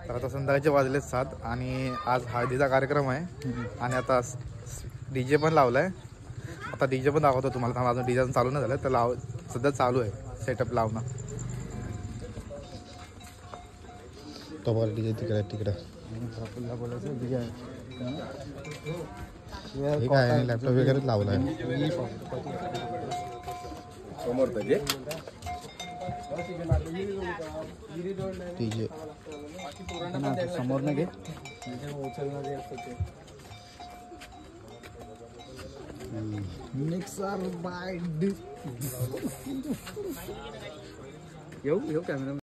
तर आता संध्याकाळचे वाजले 7 आणि आज हळदीचा कार्यक्रम आहे आणि आता डीजे पण लावलाय. आता डीजे पण दाखवतो तुम्हाला. अजून डीजे चालू नाही झालं तर सध्या चालू आहे सेटअप लावणं. तो बघा डीजे तिकडे हे काय लॅपटॉप वगैरे लावलाय समोर डीजे समोर नाही मिक्सर बाय येऊ कॅमेरा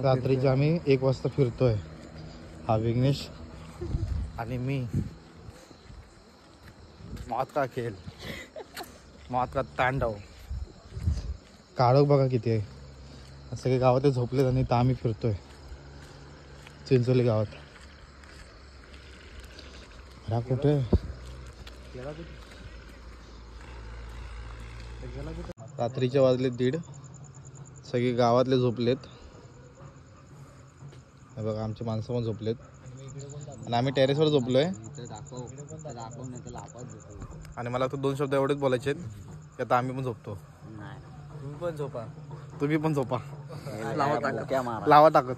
रात्रीचे आम्ही 1 वाजता फिरतोय. हा विघ्नेश आणि मी. मौत का खेळ, मौत का तांडव. काळोख बघा किती आहे. सगळे गावात झोपलेत आणि तर आम्ही फिरतोय चिंचोली गावात. हा कुठे रात्रीचे वाजले 1:30. सगळे गावातले झोपलेत. बघा आमची माणसं पण झोपलेत आणि आम्ही टेरेसवर झोपलोय. आणि मला तर 2 शब्द एवढेच बोलायचे आहेत की आता आम्ही पण झोपतो. तुम्ही पण झोपा. लावा ताकद.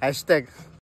#.